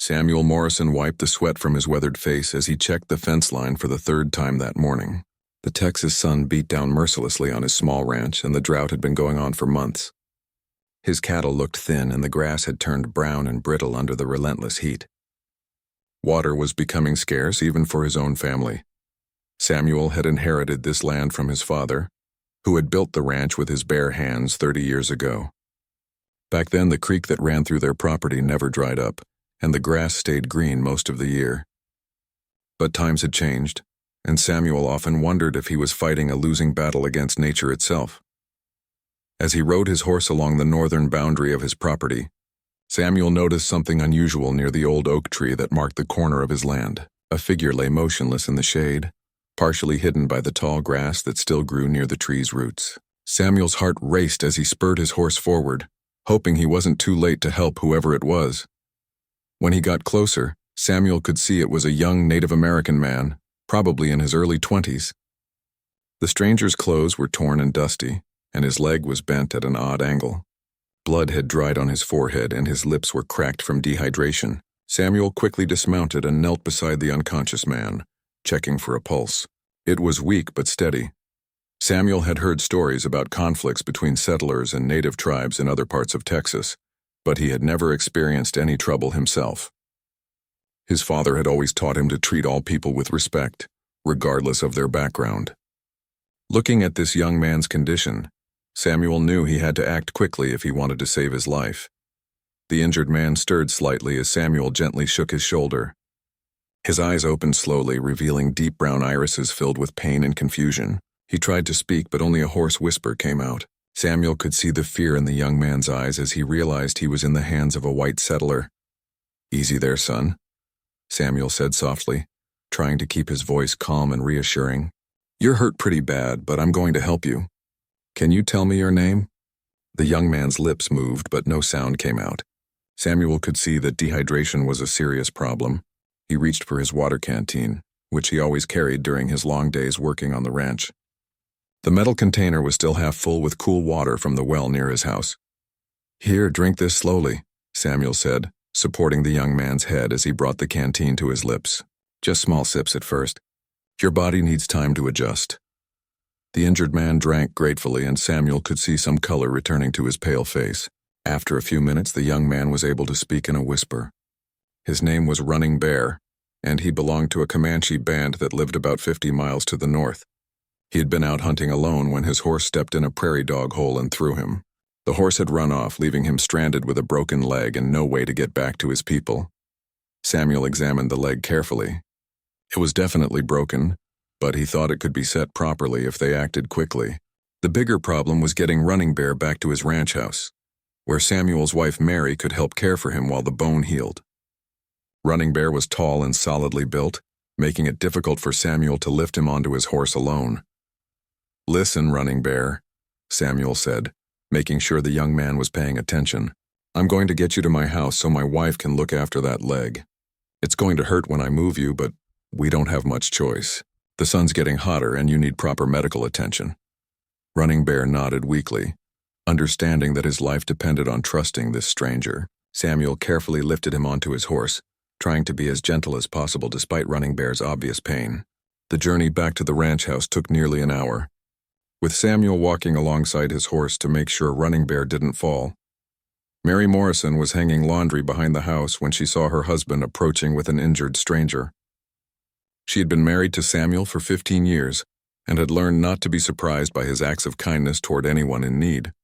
Samuel Morrison wiped the sweat from his weathered face as he checked the fence line for the third time that morning. The Texas sun beat down mercilessly on his small ranch, and the drought had been going on for months. His cattle looked thin, and the grass had turned brown and brittle under the relentless heat. Water was becoming scarce even for his own family. Samuel had inherited this land from his father, who had built the ranch with his bare hands 30 years ago. Back then, the creek that ran through their property never dried up, and the grass stayed green most of the year. But times had changed, and Samuel often wondered if he was fighting a losing battle against nature itself. As he rode his horse along the northern boundary of his property, Samuel noticed something unusual near the old oak tree that marked the corner of his land. A figure lay motionless in the shade, partially hidden by the tall grass that still grew near the tree's roots. Samuel's heart raced as he spurred his horse forward, hoping he wasn't too late to help whoever it was. When he got closer, Samuel could see it was a young Native American man, probably in his early 20s. The stranger's clothes were torn and dusty, and his leg was bent at an odd angle. Blood had dried on his forehead, and his lips were cracked from dehydration. Samuel quickly dismounted and knelt beside the unconscious man, checking for a pulse. It was weak but steady. Samuel had heard stories about conflicts between settlers and native tribes in other parts of Texas, but he had never experienced any trouble himself. His father had always taught him to treat all people with respect, regardless of their background. Looking at this young man's condition, Samuel knew he had to act quickly if he wanted to save his life. The injured man stirred slightly as Samuel gently shook his shoulder. His eyes opened slowly, revealing deep brown irises filled with pain and confusion. He tried to speak, but only a hoarse whisper came out. Samuel could see the fear in the young man's eyes as he realized he was in the hands of a white settler. "Easy there, son," Samuel said softly, trying to keep his voice calm and reassuring. "You're hurt pretty bad, but I'm going to help you. Can you tell me your name?" The young man's lips moved, but no sound came out. Samuel could see that dehydration was a serious problem. He reached for his water canteen, which he always carried during his long days working on the ranch. The metal container was still half full with cool water from the well near his house. "Here, drink this slowly," Samuel said, supporting the young man's head as he brought the canteen to his lips. "Just small sips at first. Your body needs time to adjust." The injured man drank gratefully, and Samuel could see some color returning to his pale face. After a few minutes, the young man was able to speak in a whisper. His name was Running Bear, and he belonged to a Comanche band that lived about 50 miles to the north. He had been out hunting alone when his horse stepped in a prairie dog hole and threw him. The horse had run off, leaving him stranded with a broken leg and no way to get back to his people. Samuel examined the leg carefully. It was definitely broken, but he thought it could be set properly if they acted quickly. The bigger problem was getting Running Bear back to his ranch house, where Samuel's wife Mary could help care for him while the bone healed. Running Bear was tall and solidly built, making it difficult for Samuel to lift him onto his horse alone. "Listen, Running Bear," Samuel said, making sure the young man was paying attention. "I'm going to get you to my house so my wife can look after that leg. It's going to hurt when I move you, but we don't have much choice. The sun's getting hotter and you need proper medical attention." Running Bear nodded weakly, understanding that his life depended on trusting this stranger. Samuel carefully lifted him onto his horse, trying to be as gentle as possible despite Running Bear's obvious pain. The journey back to the ranch house took nearly an hour, with Samuel walking alongside his horse to make sure Running Bear didn't fall. Mary Morrison was hanging laundry behind the house when she saw her husband approaching with an injured stranger. She had been married to Samuel for 15 years and had learned not to be surprised by his acts of kindness toward anyone in need.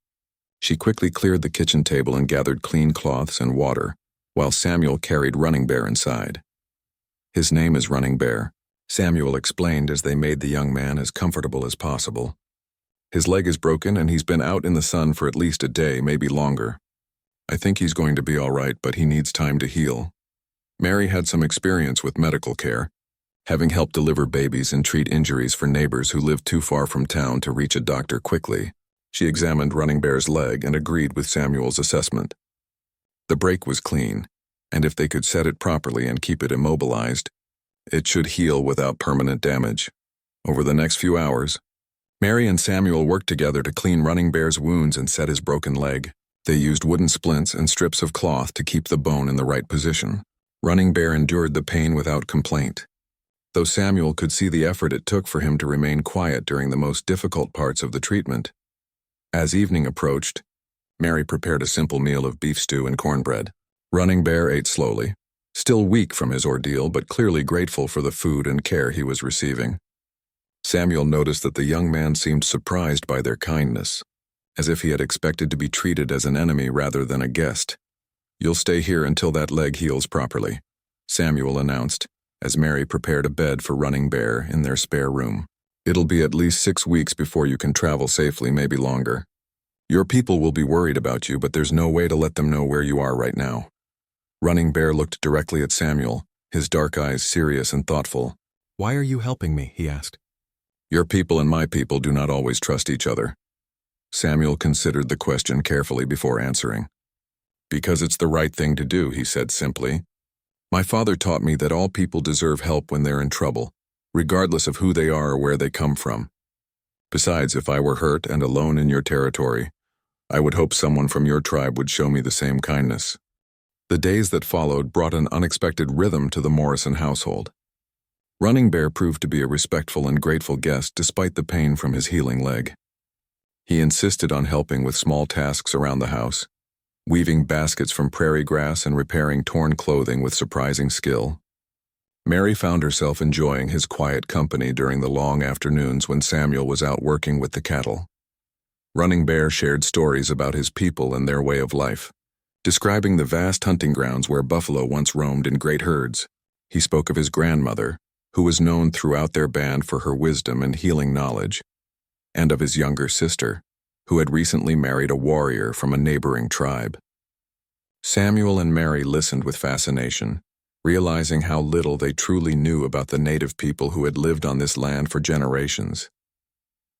She quickly cleared the kitchen table and gathered clean cloths and water, while Samuel carried Running Bear inside. "His name is Running Bear," Samuel explained as they made the young man as comfortable as possible. "His leg is broken and he's been out in the sun for at least a day, maybe longer. I think he's going to be all right, but he needs time to heal." Mary had some experience with medical care, having helped deliver babies and treat injuries for neighbors who lived too far from town to reach a doctor quickly. She examined Running Bear's leg and agreed with Samuel's assessment. The break was clean, and if they could set it properly and keep it immobilized, it should heal without permanent damage. Over the next few hours, Mary and Samuel worked together to clean Running Bear's wounds and set his broken leg. They used wooden splints and strips of cloth to keep the bone in the right position. Running Bear endured the pain without complaint, though Samuel could see the effort it took for him to remain quiet during the most difficult parts of the treatment. As evening approached, Mary prepared a simple meal of beef stew and cornbread. Running Bear ate slowly, still weak from his ordeal but clearly grateful for the food and care he was receiving. Samuel noticed that the young man seemed surprised by their kindness, as if he had expected to be treated as an enemy rather than a guest. "You'll stay here until that leg heals properly," Samuel announced, as Mary prepared a bed for Running Bear in their spare room. "It'll be at least 6 weeks before you can travel safely, maybe longer. Your people will be worried about you, but there's no way to let them know where you are right now." Running Bear looked directly at Samuel, his dark eyes serious and thoughtful. "Why are you helping me?" he asked. "Your people and my people do not always trust each other." Samuel considered the question carefully before answering. "Because it's the right thing to do," he said simply. "My father taught me that all people deserve help when they're in trouble, regardless of who they are or where they come from. Besides, if I were hurt and alone in your territory, I would hope someone from your tribe would show me the same kindness." The days that followed brought an unexpected rhythm to the Morrison household. Running Bear proved to be a respectful and grateful guest despite the pain from his healing leg. He insisted on helping with small tasks around the house, weaving baskets from prairie grass and repairing torn clothing with surprising skill. Mary found herself enjoying his quiet company during the long afternoons when Samuel was out working with the cattle. Running Bear shared stories about his people and their way of life, describing the vast hunting grounds where buffalo once roamed in great herds. He spoke of his grandmother, who was known throughout their band for her wisdom and healing knowledge, and of his younger sister, who had recently married a warrior from a neighboring tribe. Samuel and Mary listened with fascination, realizing how little they truly knew about the native people who had lived on this land for generations.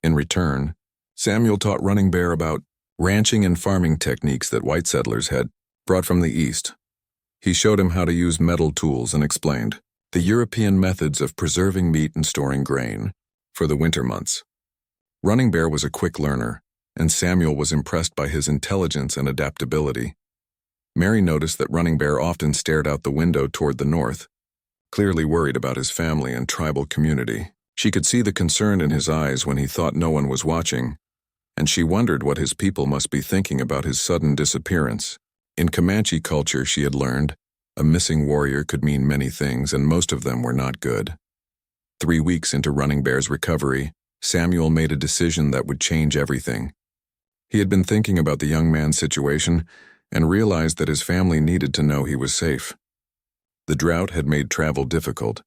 In return, Samuel taught Running Bear about ranching and farming techniques that white settlers had brought from the East. He showed him how to use metal tools and explained the European methods of preserving meat and storing grain for the winter months. Running Bear was a quick learner, and Samuel was impressed by his intelligence and adaptability. Mary noticed that Running Bear often stared out the window toward the north, clearly worried about his family and tribal community. She could see the concern in his eyes when he thought no one was watching, and she wondered what his people must be thinking about his sudden disappearance. In Comanche culture, she had learned, a missing warrior could mean many things, and most of them were not good. 3 weeks into Running Bear's recovery, Samuel made a decision that would change everything. He had been thinking about the young man's situation and realized that his family needed to know he was safe. The drought had made travel difficult,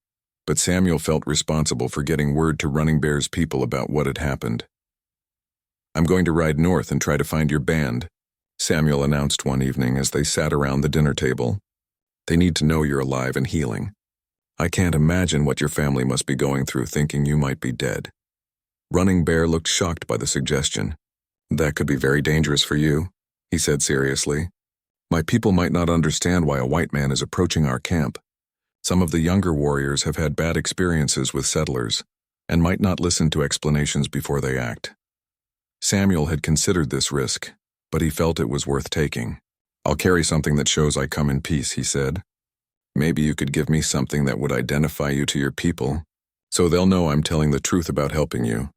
but Samuel felt responsible for getting word to Running Bear's people about what had happened. "I'm going to ride north and try to find your band," Samuel announced one evening as they sat around the dinner table. "They need to know you're alive and healing. I can't imagine what your family must be going through thinking you might be dead." Running Bear looked shocked by the suggestion. "That could be very dangerous for you," he said seriously. "My people might not understand why a white man is approaching our camp. Some of the younger warriors have had bad experiences with settlers and might not listen to explanations before they act." Samuel had considered this risk, but he felt it was worth taking. "I'll carry something that shows I come in peace," he said. "Maybe you could give me something that would identify you to your people, so they'll know I'm telling the truth about helping you."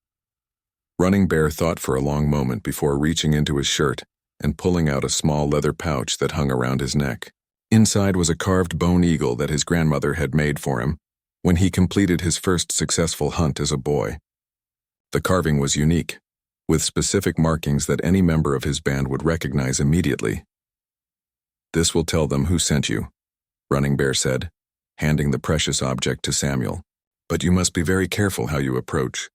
Running Bear thought for a long moment before reaching into his shirt and pulling out a small leather pouch that hung around his neck. Inside was a carved bone eagle that his grandmother had made for him when he completed his first successful hunt as a boy. The carving was unique, with specific markings that any member of his band would recognize immediately. "This will tell them who sent you," Running Bear said, handing the precious object to Samuel. "But you must be very careful how you approach.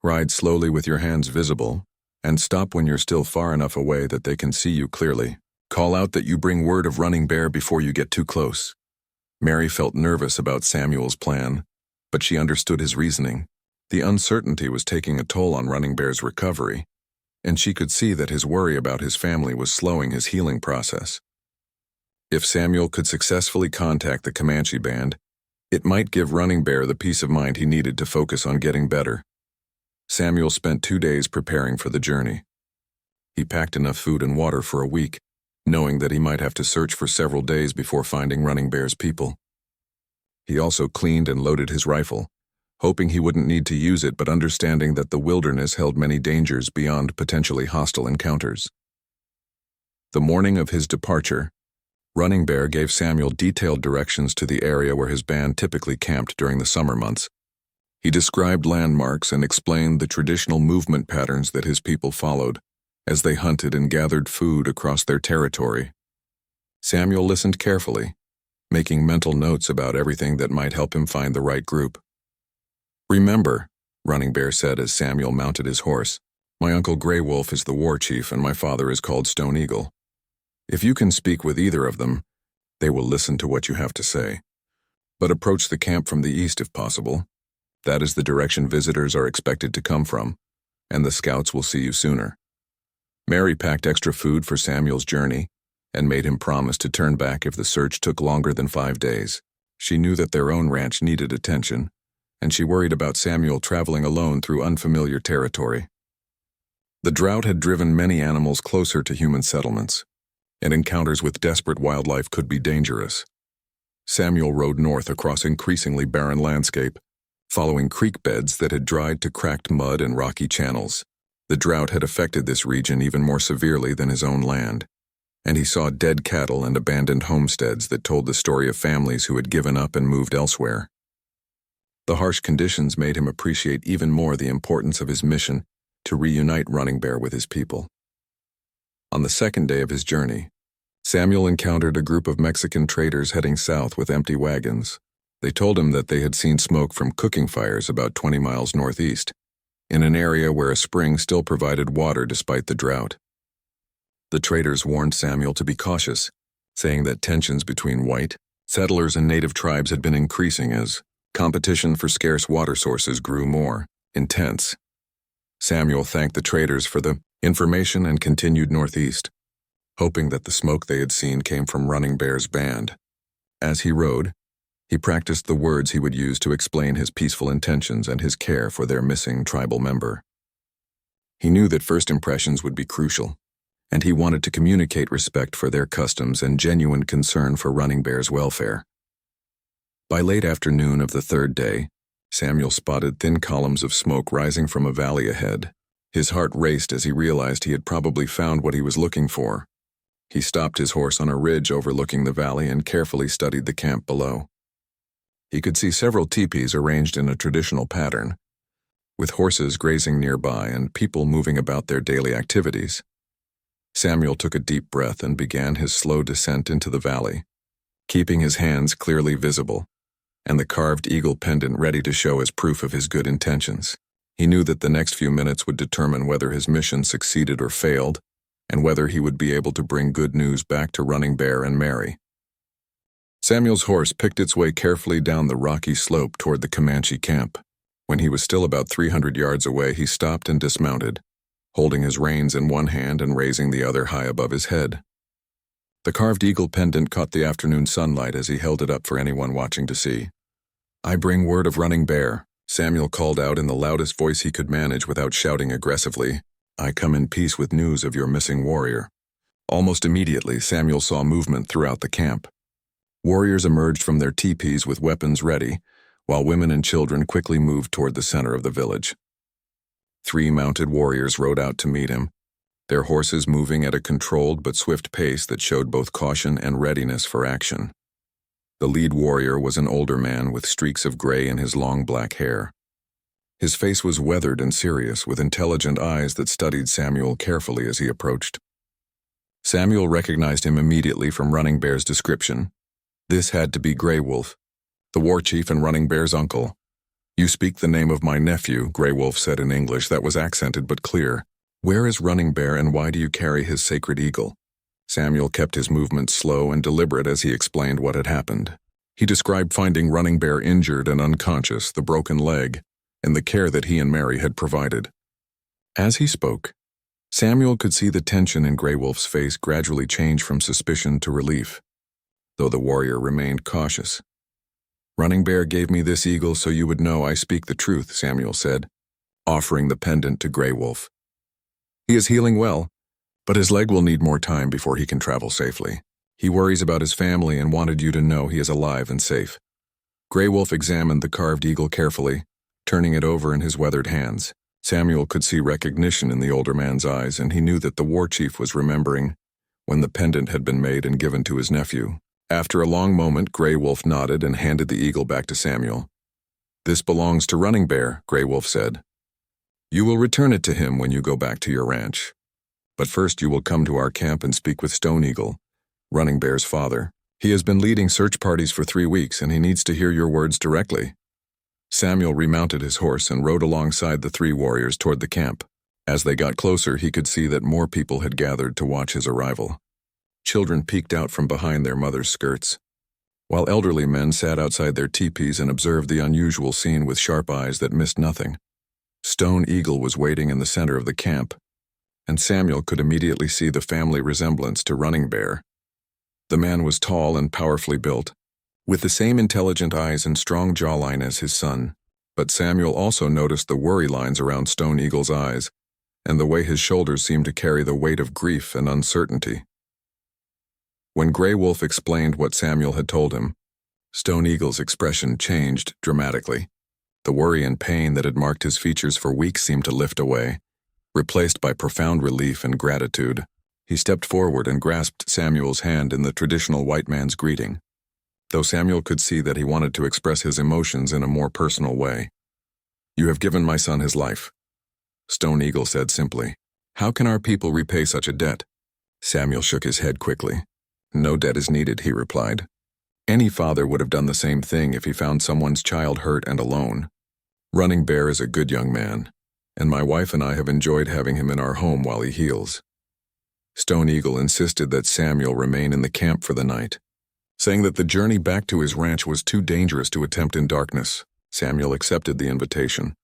Ride slowly with your hands visible, and stop when you're still far enough away that they can see you clearly. Call out that you bring word of Running Bear before you get too close." Mary felt nervous about Samuel's plan, but she understood his reasoning. The uncertainty was taking a toll on Running Bear's recovery, and she could see that his worry about his family was slowing his healing process. If Samuel could successfully contact the Comanche band, it might give Running Bear the peace of mind he needed to focus on getting better. Samuel spent 2 days preparing for the journey. He packed enough food and water for a week, knowing that he might have to search for several days before finding Running Bear's people. He also cleaned and loaded his rifle, hoping he wouldn't need to use it but understanding that the wilderness held many dangers beyond potentially hostile encounters. The morning of his departure, Running Bear gave Samuel detailed directions to the area where his band typically camped during the summer months. He described landmarks and explained the traditional movement patterns that his people followed as they hunted and gathered food across their territory. Samuel listened carefully, making mental notes about everything that might help him find the right group. "Remember," Running Bear said as Samuel mounted his horse, "my uncle Grey Wolf is the war chief and my father is called Stone Eagle. If you can speak with either of them, they will listen to what you have to say. But approach the camp from the east if possible. That is the direction visitors are expected to come from, and the scouts will see you sooner." Mary packed extra food for Samuel's journey and made him promise to turn back if the search took longer than 5 days. She knew that their own ranch needed attention, and she worried about Samuel traveling alone through unfamiliar territory. The drought had driven many animals closer to human settlements, and encounters with desperate wildlife could be dangerous. Samuel rode north across increasingly barren landscape, following creek beds that had dried to cracked mud and rocky channels. The drought had affected this region even more severely than his own land, and he saw dead cattle and abandoned homesteads that told the story of families who had given up and moved elsewhere. The harsh conditions made him appreciate even more the importance of his mission to reunite Running Bear with his people. On the second day of his journey, Samuel encountered a group of Mexican traders heading south with empty wagons. They told him that they had seen smoke from cooking fires about 20 miles northeast, in an area where a spring still provided water despite the drought. The traders warned Samuel to be cautious, saying that tensions between white settlers and native tribes had been increasing as competition for scarce water sources grew more intense. Samuel thanked the traders for the information and continued northeast, hoping that the smoke they had seen came from Running Bear's band. As he rode, he practiced the words he would use to explain his peaceful intentions and his care for their missing tribal member. He knew that first impressions would be crucial, and he wanted to communicate respect for their customs and genuine concern for Running Bear's welfare. By late afternoon of the third day, Samuel spotted thin columns of smoke rising from a valley ahead. His heart raced as he realized he had probably found what he was looking for. He stopped his horse on a ridge overlooking the valley and carefully studied the camp below. He could see several teepees arranged in a traditional pattern, with horses grazing nearby and people moving about their daily activities. Samuel took a deep breath and began his slow descent into the valley, keeping his hands clearly visible, and the carved eagle pendant ready to show as proof of his good intentions. He knew that the next few minutes would determine whether his mission succeeded or failed, and whether he would be able to bring good news back to Running Bear and Mary. Samuel's horse picked its way carefully down the rocky slope toward the Comanche camp. When he was still about 300 yards away, he stopped and dismounted, holding his reins in one hand and raising the other high above his head. The carved eagle pendant caught the afternoon sunlight as he held it up for anyone watching to see. "I bring word of Running Bear," Samuel called out in the loudest voice he could manage without shouting aggressively. "I come in peace with news of your missing warrior." Almost immediately, Samuel saw movement throughout the camp. Warriors emerged from their teepees with weapons ready, while women and children quickly moved toward the center of the village. 3 mounted warriors rode out to meet him, their horses moving at a controlled but swift pace that showed both caution and readiness for action. The lead warrior was an older man with streaks of gray in his long black hair. His face was weathered and serious, with intelligent eyes that studied Samuel carefully as he approached. Samuel recognized him immediately from Running Bear's description. This had to be Grey Wolf, the war chief and Running Bear's uncle. "You speak the name of my nephew," Grey Wolf said in English that was accented but clear. "Where is Running Bear and why do you carry his sacred eagle?" Samuel kept his movements slow and deliberate as he explained what had happened. He described finding Running Bear injured and unconscious, the broken leg, and the care that he and Mary had provided. As he spoke, Samuel could see the tension in Grey Wolf's face gradually change from suspicion to relief, though the warrior remained cautious. "Running Bear gave me this eagle so you would know I speak the truth," Samuel said, offering the pendant to Grey Wolf. "He is healing well, but his leg will need more time before he can travel safely. He worries about his family and wanted you to know he is alive and safe." Grey Wolf examined the carved eagle carefully, turning it over in his weathered hands. Samuel could see recognition in the older man's eyes, and he knew that the war chief was remembering when the pendant had been made and given to his nephew. After a long moment, Grey Wolf nodded and handed the eagle back to Samuel. "This belongs to Running Bear," Grey Wolf said. "You will return it to him when you go back to your ranch. But first you will come to our camp and speak with Stone Eagle, Running Bear's father. He has been leading search parties for 3 weeks, and he needs to hear your words directly." Samuel remounted his horse and rode alongside the 3 warriors toward the camp. As they got closer, he could see that more people had gathered to watch his arrival. Children peeked out from behind their mothers' skirts, while elderly men sat outside their teepees and observed the unusual scene with sharp eyes that missed nothing. Stone Eagle was waiting in the center of the camp, and Samuel could immediately see the family resemblance to Running Bear. The man was tall and powerfully built, with the same intelligent eyes and strong jawline as his son, but Samuel also noticed the worry lines around Stone Eagle's eyes, and the way his shoulders seemed to carry the weight of grief and uncertainty. When Grey Wolf explained what Samuel had told him, Stone Eagle's expression changed dramatically. The worry and pain that had marked his features for weeks seemed to lift away, replaced by profound relief and gratitude. He stepped forward and grasped Samuel's hand in the traditional white man's greeting, though Samuel could see that he wanted to express his emotions in a more personal way. "You have given my son his life," Stone Eagle said simply. "How can our people repay such a debt?" Samuel shook his head quickly. "No debt is needed," he replied. "Any father would have done the same thing if he found someone's child hurt and alone. Running Bear is a good young man, and my wife and I have enjoyed having him in our home while he heals." Stone Eagle insisted that Samuel remain in the camp for the night, saying that the journey back to his ranch was too dangerous to attempt in darkness. Samuel accepted the invitation,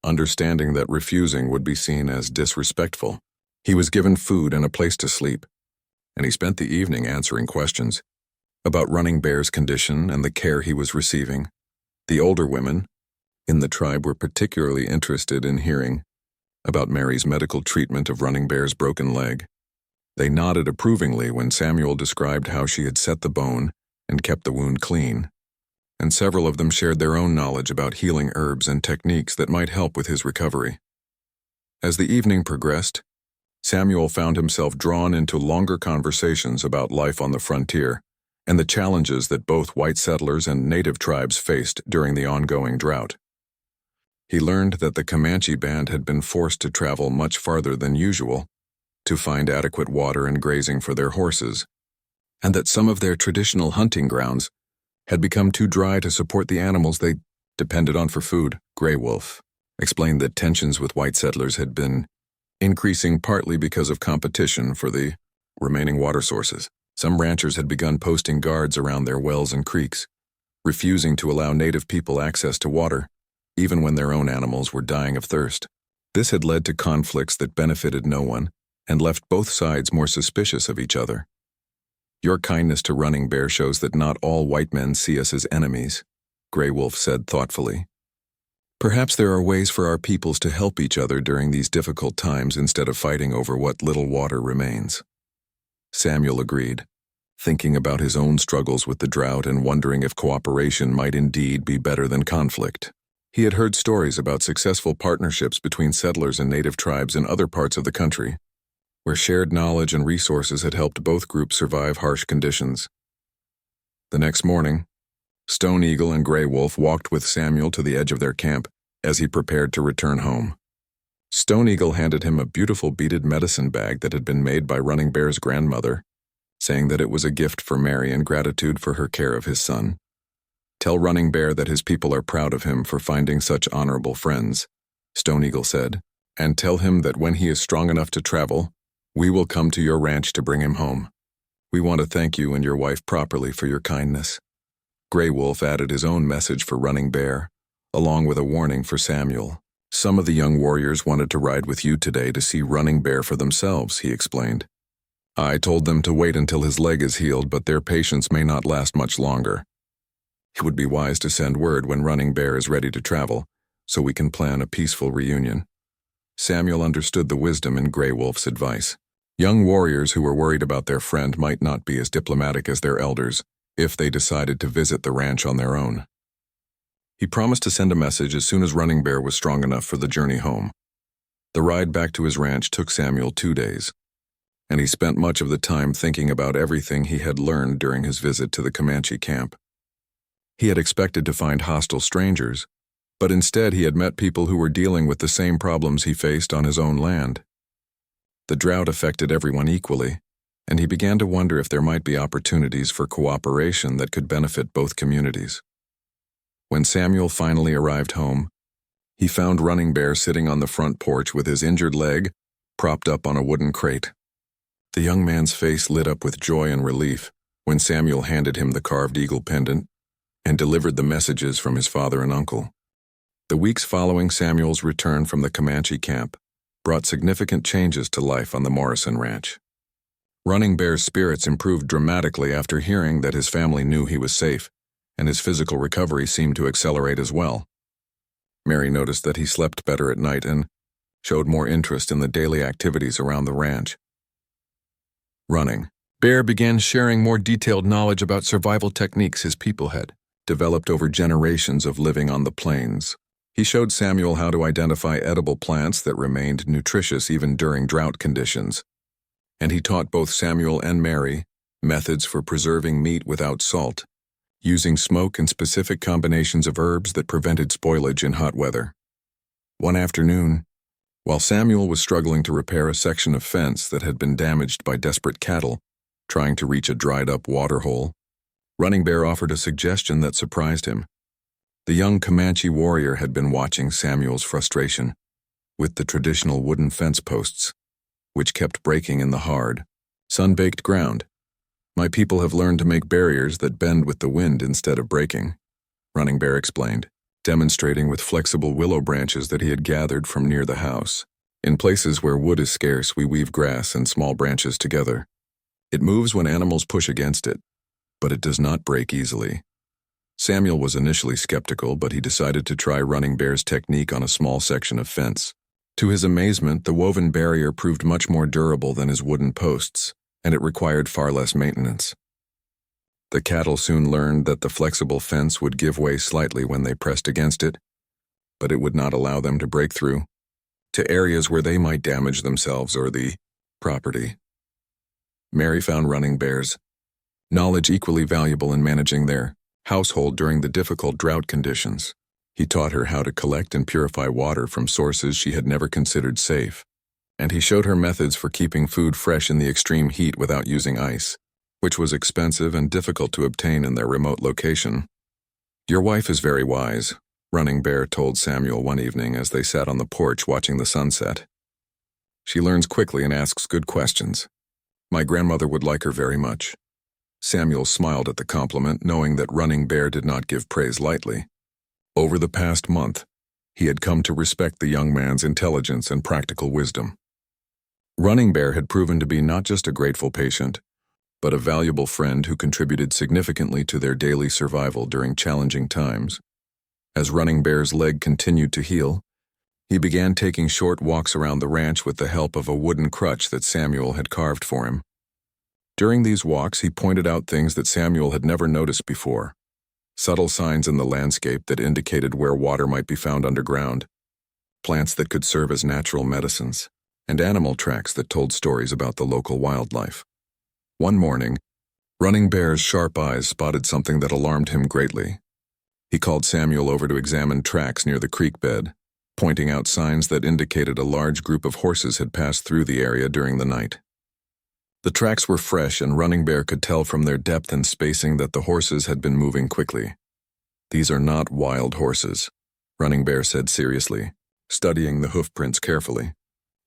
understanding that refusing would be seen as disrespectful. He was given food and a place to sleep, and he spent the evening answering questions about Running Bear's condition and the care he was receiving. The older women in the tribe were particularly interested in hearing about Mary's medical treatment of Running Bear's broken leg. They nodded approvingly when Samuel described how she had set the bone and kept the wound clean, and several of them shared their own knowledge about healing herbs and techniques that might help with his recovery. As the evening progressed, Samuel found himself drawn into longer conversations about life on the frontier and the challenges that both white settlers and native tribes faced during the ongoing drought. He learned that the Comanche band had been forced to travel much farther than usual to find adequate water and grazing for their horses, and that some of their traditional hunting grounds had become too dry to support the animals they depended on for food. Grey Wolf explained that tensions with white settlers had been increasing partly because of competition for the remaining water sources. Some ranchers had begun posting guards around their wells and creeks, refusing to allow native people access to water, even when their own animals were dying of thirst. This had led to conflicts that benefited no one and left both sides more suspicious of each other. "Your kindness to Running Bear shows that not all white men see us as enemies," Grey Wolf said thoughtfully. "Perhaps there are ways for our peoples to help each other during these difficult times instead of fighting over what little water remains." Samuel agreed, thinking about his own struggles with the drought and wondering if cooperation might indeed be better than conflict. He had heard stories about successful partnerships between settlers and native tribes in other parts of the country, where shared knowledge and resources had helped both groups survive harsh conditions. The next morning, Stone Eagle and Grey Wolf walked with Samuel to the edge of their camp as he prepared to return home. Stone Eagle handed him a beautiful beaded medicine bag that had been made by Running Bear's grandmother, saying that it was a gift for Mary in gratitude for her care of his son. "Tell Running Bear that his people are proud of him for finding such honorable friends," Stone Eagle said, "and tell him that when he is strong enough to travel, we will come to your ranch to bring him home. We want to thank you and your wife properly for your kindness." Grey Wolf added his own message for Running Bear, along with a warning for Samuel. "Some of the young warriors wanted to ride with you today to see Running Bear for themselves," he explained. "I told them to wait until his leg is healed, but their patience may not last much longer. It would be wise to send word when Running Bear is ready to travel, so we can plan a peaceful reunion." Samuel understood the wisdom in Grey Wolf's advice. Young warriors who were worried about their friend might not be as diplomatic as their elders if they decided to visit the ranch on their own. He promised to send a message as soon as Running Bear was strong enough for the journey home. The ride back to his ranch took Samuel 2 days, and he spent much of the time thinking about everything he had learned during his visit to the Comanche camp. He had expected to find hostile strangers, but instead he had met people who were dealing with the same problems he faced on his own land. The drought affected everyone equally, and he began to wonder if there might be opportunities for cooperation that could benefit both communities. When Samuel finally arrived home, he found Running Bear sitting on the front porch with his injured leg propped up on a wooden crate. The young man's face lit up with joy and relief when Samuel handed him the carved eagle pendant and delivered the messages from his father and uncle. The weeks following Samuel's return from the Comanche camp brought significant changes to life on the Morrison Ranch. Running Bear's spirits improved dramatically after hearing that his family knew he was safe, and his physical recovery seemed to accelerate as well. Mary noticed that he slept better at night and showed more interest in the daily activities around the ranch. Running Bear began sharing more detailed knowledge about survival techniques his people had developed over generations of living on the plains. He showed Samuel how to identify edible plants that remained nutritious even during drought conditions, and he taught both Samuel and Mary methods for preserving meat without salt, using smoke and specific combinations of herbs that prevented spoilage in hot weather. One afternoon, while Samuel was struggling to repair a section of fence that had been damaged by desperate cattle trying to reach a dried-up water hole, Running Bear offered a suggestion that surprised him. The young Comanche warrior had been watching Samuel's frustration with the traditional wooden fence posts, which kept breaking in the hard, sun-baked ground. "My people have learned to make barriers that bend with the wind instead of breaking," Running Bear explained, demonstrating with flexible willow branches that he had gathered from near the house. "In places where wood is scarce, we weave grass and small branches together. It moves when animals push against it, but it does not break easily." Samuel was initially skeptical, but he decided to try Running Bear's technique on a small section of fence. To his amazement, the woven barrier proved much more durable than his wooden posts, and it required far less maintenance. The cattle soon learned that the flexible fence would give way slightly when they pressed against it, but it would not allow them to break through to areas where they might damage themselves or the property. Mary found Running Bear's knowledge equally valuable in managing their household during the difficult drought conditions. He taught her how to collect and purify water from sources she had never considered safe, and he showed her methods for keeping food fresh in the extreme heat without using ice, which was expensive and difficult to obtain in their remote location. "Your wife is very wise," Running Bear told Samuel one evening as they sat on the porch watching the sunset. "She learns quickly and asks good questions. My grandmother would like her very much." Samuel smiled at the compliment, knowing that Running Bear did not give praise lightly. Over the past month, he had come to respect the young man's intelligence and practical wisdom. Running Bear had proven to be not just a grateful patient, but a valuable friend who contributed significantly to their daily survival during challenging times. As Running Bear's leg continued to heal, he began taking short walks around the ranch with the help of a wooden crutch that Samuel had carved for him. During these walks, he pointed out things that Samuel had never noticed before. Subtle signs in the landscape that indicated where water might be found underground, plants that could serve as natural medicines, and animal tracks that told stories about the local wildlife. One morning, Running Bear's sharp eyes spotted something that alarmed him greatly. He called Samuel over to examine tracks near the creek bed, pointing out signs that indicated a large group of horses had passed through the area during the night. The tracks were fresh, and Running Bear could tell from their depth and spacing that the horses had been moving quickly. "These are not wild horses," Running Bear said seriously, studying the hoofprints carefully.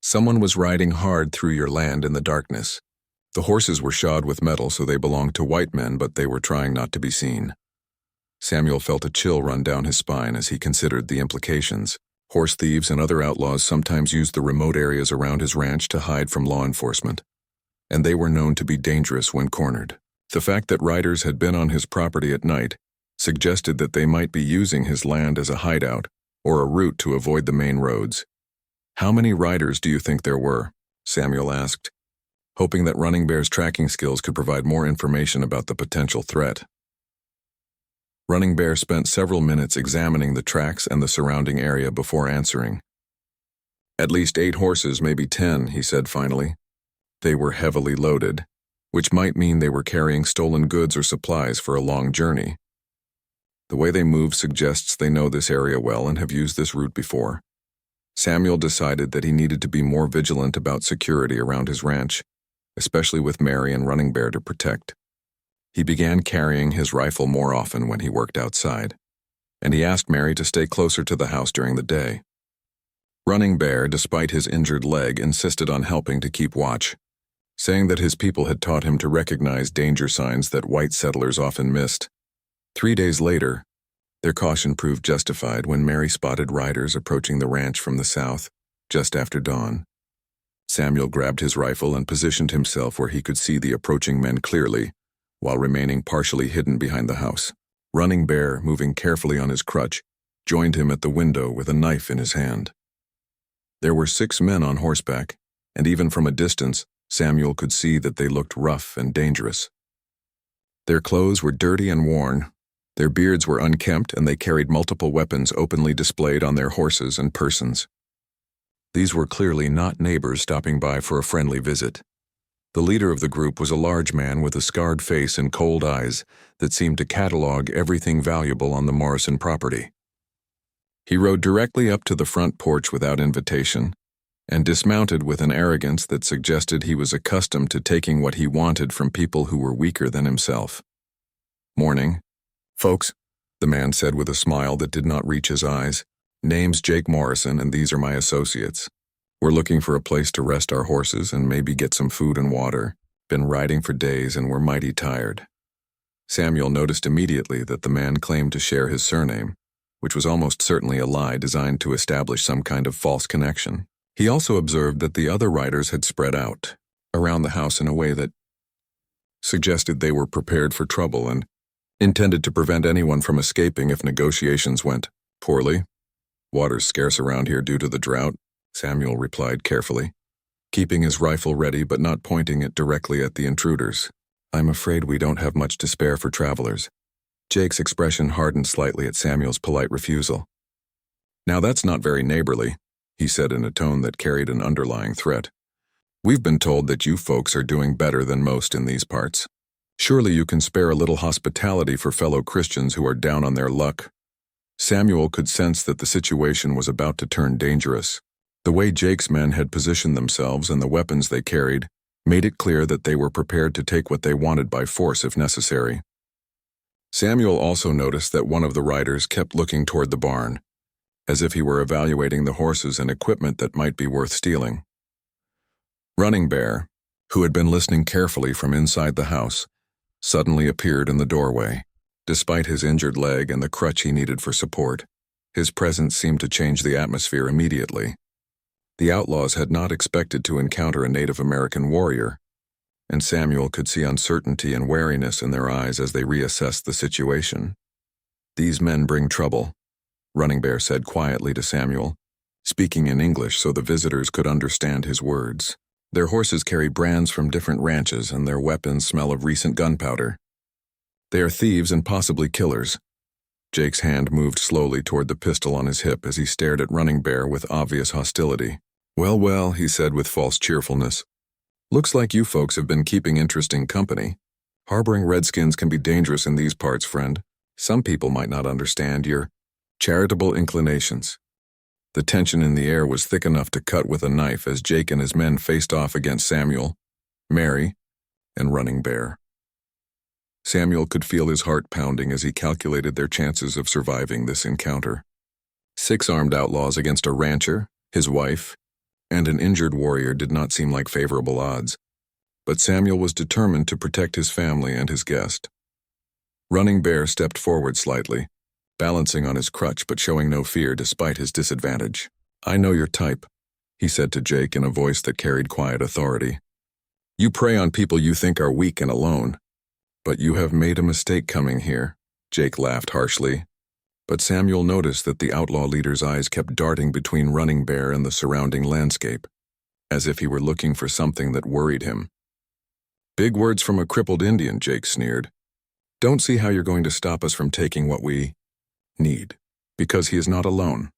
"Someone was riding hard through your land in the darkness. The horses were shod with metal, so they belonged to white men, but they were trying not to be seen." Samuel felt a chill run down his spine as he considered the implications. Horse thieves and other outlaws sometimes used the remote areas around his ranch to hide from law enforcement, and they were known to be dangerous when cornered. The fact that riders had been on his property at night suggested that they might be using his land as a hideout or a route to avoid the main roads. "How many riders do you think there were?" Samuel asked, hoping that Running Bear's tracking skills could provide more information about the potential threat. Running Bear spent several minutes examining the tracks and the surrounding area before answering. "At least 8 horses, maybe 10, he said finally. They were heavily loaded, which might mean they were carrying stolen goods or supplies for a long journey. The way they move suggests they know this area well and have used this route before." Samuel decided that he needed to be more vigilant about security around his ranch, especially with Mary and Running Bear to protect. He began carrying his rifle more often when he worked outside, and he asked Mary to stay closer to the house during the day. Running Bear, despite his injured leg, insisted on helping to keep watch, saying that his people had taught him to recognize danger signs that white settlers often missed. 3 days later, their caution proved justified when Mary spotted riders approaching the ranch from the south, just after dawn. Samuel grabbed his rifle and positioned himself where he could see the approaching men clearly, while remaining partially hidden behind the house. Running Bear, moving carefully on his crutch, joined him at the window with a knife in his hand. There were 6 men on horseback, and even from a distance, Samuel could see that they looked rough and dangerous. Their clothes were dirty and worn, their beards were unkempt, and they carried multiple weapons openly displayed on their horses and persons. These were clearly not neighbors stopping by for a friendly visit. The leader of the group was a large man with a scarred face and cold eyes that seemed to catalog everything valuable on the Morrison property. He rode directly up to the front porch without invitation, and dismounted with an arrogance that suggested he was accustomed to taking what he wanted from people who were weaker than himself. "Morning, folks," the man said with a smile that did not reach his eyes. "Name's Jake Morrison, and these are my associates. We're looking for a place to rest our horses and maybe get some food and water. Been riding for days and we're mighty tired." Samuel noticed immediately that the man claimed to share his surname, which was almost certainly a lie designed to establish some kind of false connection. He also observed that the other riders had spread out around the house in a way that suggested they were prepared for trouble and intended to prevent anyone from escaping if negotiations went poorly. "Water's scarce around here due to the drought," Samuel replied carefully, keeping his rifle ready but not pointing it directly at the intruders. "I'm afraid we don't have much to spare for travelers." Jake's expression hardened slightly at Samuel's polite refusal. "Now that's not very neighborly," he said in a tone that carried an underlying threat. "We've been told that you folks are doing better than most in these parts. Surely you can spare a little hospitality for fellow Christians who are down on their luck." Samuel could sense that the situation was about to turn dangerous. The way Jake's men had positioned themselves and the weapons they carried made it clear that they were prepared to take what they wanted by force if necessary. Samuel also noticed that one of the riders kept looking toward the barn, as if he were evaluating the horses and equipment that might be worth stealing. Running Bear, who had been listening carefully from inside the house, suddenly appeared in the doorway. Despite his injured leg and the crutch he needed for support, his presence seemed to change the atmosphere immediately. The outlaws had not expected to encounter a Native American warrior, and Samuel could see uncertainty and wariness in their eyes as they reassessed the situation. "These men bring trouble," Running Bear said quietly to Samuel, speaking in English so the visitors could understand his words. "Their horses carry brands from different ranches, and their weapons smell of recent gunpowder. They are thieves and possibly killers." Jake's hand moved slowly toward the pistol on his hip as he stared at Running Bear with obvious hostility. "Well, well," he said with false cheerfulness. "Looks like you folks have been keeping interesting company. Harboring redskins can be dangerous in these parts, friend. Some people might not understand your charitable inclinations." The tension in the air was thick enough to cut with a knife as Jake and his men faced off against Samuel, Mary, and Running Bear. Samuel could feel his heart pounding as he calculated their chances of surviving this encounter. 6 armed outlaws against a rancher, his wife, and an injured warrior did not seem like favorable odds, but Samuel was determined to protect his family and his guest. Running Bear stepped forward slightly, balancing on his crutch but showing no fear despite his disadvantage. "I know your type," he said to Jake in a voice that carried quiet authority. "You prey on people you think are weak and alone. But you have made a mistake coming here." Jake laughed harshly, but Samuel noticed that the outlaw leader's eyes kept darting between Running Bear and the surrounding landscape, as if he were looking for something that worried him. "Big words from a crippled Indian," Jake sneered. Don't see how you're going to stop us from taking what we need. Because he is not alone,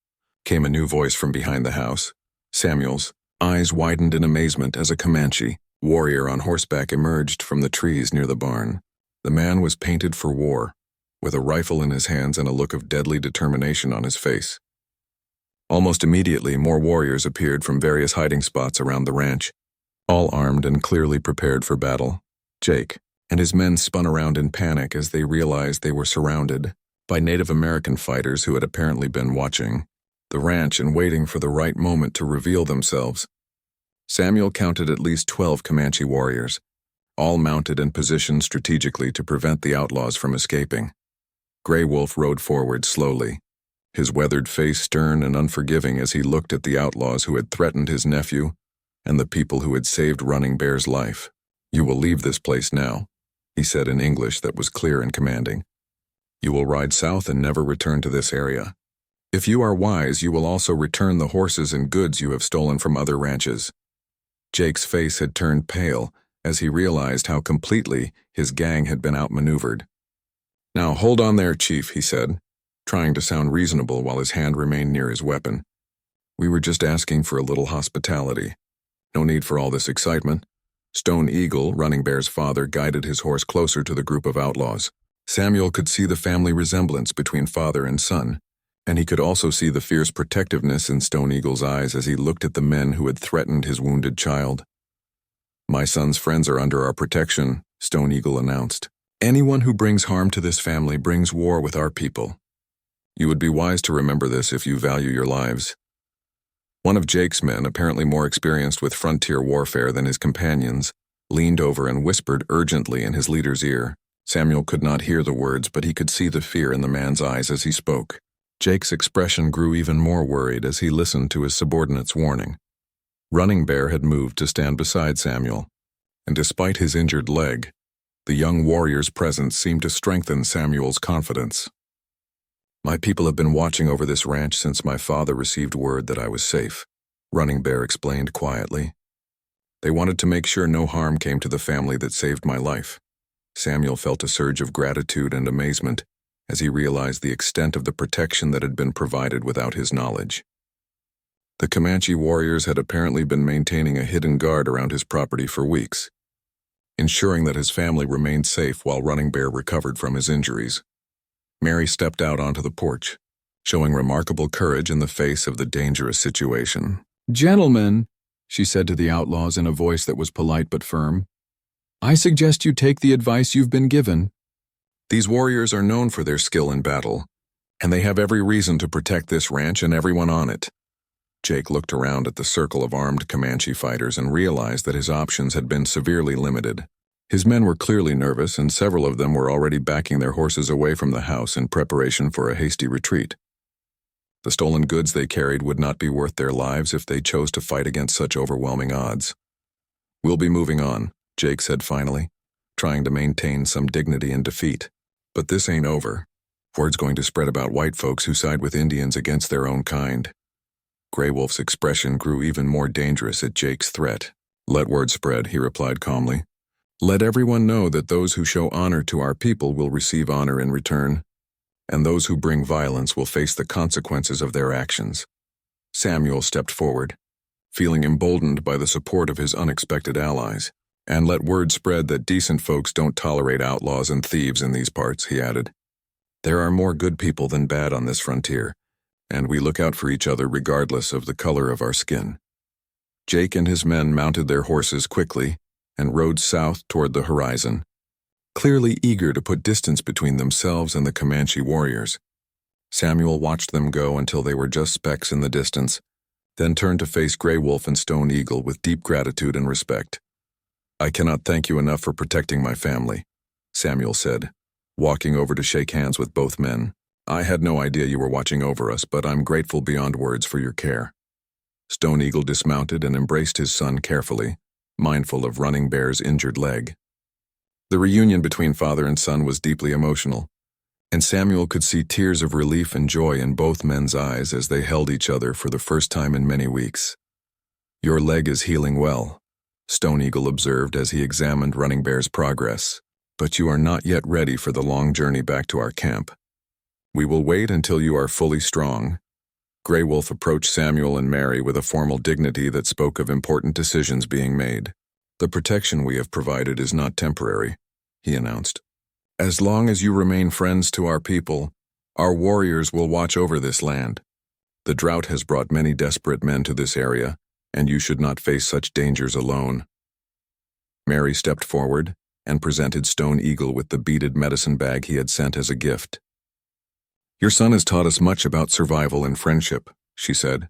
came a new voice from behind the house. Samuel's eyes widened in amazement as a Comanche warrior on horseback emerged from the trees near the barn. The man was painted for war, with a rifle in his hands and a look of deadly determination on his face. Almost immediately, more warriors appeared from various hiding spots around the ranch, all armed and clearly prepared for battle. Jake and his men spun around in panic as they realized they were surrounded by Native American fighters who had apparently been watching the ranch and waiting for the right moment to reveal themselves. Samuel counted at least 12 Comanche warriors, all mounted and positioned strategically to prevent the outlaws from escaping. Grey Wolf rode forward slowly, his weathered face stern and unforgiving as he looked at the outlaws who had threatened his nephew and the people who had saved Running Bear's life. "You will leave this place now," he said in English that was clear and commanding. "You will ride south and never return to this area. If you are wise, you will also return the horses and goods you have stolen from other ranches." Jake's face had turned pale as he realized how completely his gang had been outmaneuvered. "Now hold on there, Chief," he said, trying to sound reasonable while his hand remained near his weapon. "We were just asking for a little hospitality. No need for all this excitement." Stone Eagle, Running Bear's father, guided his horse closer to the group of outlaws. Samuel could see the family resemblance between father and son, and he could also see the fierce protectiveness in Stone Eagle's eyes as he looked at the men who had threatened his wounded child. "My son's friends are under our protection," Stone Eagle announced. "Anyone who brings harm to this family brings war with our people. You would be wise to remember this if you value your lives." One of Jake's men, apparently more experienced with frontier warfare than his companions, leaned over and whispered urgently in his leader's ear. Samuel could not hear the words, but he could see the fear in the man's eyes as he spoke. Jake's expression grew even more worried as he listened to his subordinate's warning. Running Bear had moved to stand beside Samuel, and despite his injured leg, the young warrior's presence seemed to strengthen Samuel's confidence. "My people have been watching over this ranch since my father received word that I was safe," Running Bear explained quietly. "They wanted to make sure no harm came to the family that saved my life." Samuel felt a surge of gratitude and amazement as he realized the extent of the protection that had been provided without his knowledge. The Comanche warriors had apparently been maintaining a hidden guard around his property for weeks, ensuring that his family remained safe while Running Bear recovered from his injuries. Mary stepped out onto the porch, showing remarkable courage in the face of the dangerous situation. "Gentlemen," she said to the outlaws in a voice that was polite but firm, "I suggest you take the advice you've been given. These warriors are known for their skill in battle, and they have every reason to protect this ranch and everyone on it." Jake looked around at the circle of armed Comanche fighters and realized that his options had been severely limited. His men were clearly nervous, and several of them were already backing their horses away from the house in preparation for a hasty retreat. The stolen goods they carried would not be worth their lives if they chose to fight against such overwhelming odds. "We'll be moving on," Jake said finally, trying to maintain some dignity in defeat. "But this ain't over. Word's going to spread about white folks who side with Indians against their own kind." Grey Wolf's expression grew even more dangerous at Jake's threat. "Let word spread," he replied calmly. "Let everyone know that those who show honor to our people will receive honor in return, and those who bring violence will face the consequences of their actions." Samuel stepped forward, feeling emboldened by the support of his unexpected allies. "And let word spread that decent folks don't tolerate outlaws and thieves in these parts," he added. "There are more good people than bad on this frontier, and we look out for each other regardless of the color of our skin." Jake and his men mounted their horses quickly and rode south toward the horizon, clearly eager to put distance between themselves and the Comanche warriors. Samuel watched them go until they were just specks in the distance, then turned to face Grey Wolf and Stone Eagle with deep gratitude and respect. "I cannot thank you enough for protecting my family," Samuel said, walking over to shake hands with both men. "I had no idea you were watching over us, but I'm grateful beyond words for your care." Stone Eagle dismounted and embraced his son carefully, mindful of Running Bear's injured leg. The reunion between father and son was deeply emotional, and Samuel could see tears of relief and joy in both men's eyes as they held each other for the first time in many weeks. "Your leg is healing well," Stone Eagle observed as he examined Running Bear's progress. But you are not yet ready for the long journey back to our camp. We will wait until you are fully strong." Grey Wolf approached Samuel and Mary with a formal dignity that spoke of important decisions being made. "The protection we have provided is not temporary," he announced. "As long as you remain friends to our people, our warriors will watch over this land. The drought has brought many desperate men to this area, and you should not face such dangers alone." Mary stepped forward and presented Stone Eagle with the beaded medicine bag he had sent as a gift. "Your son has taught us much about survival and friendship," she said.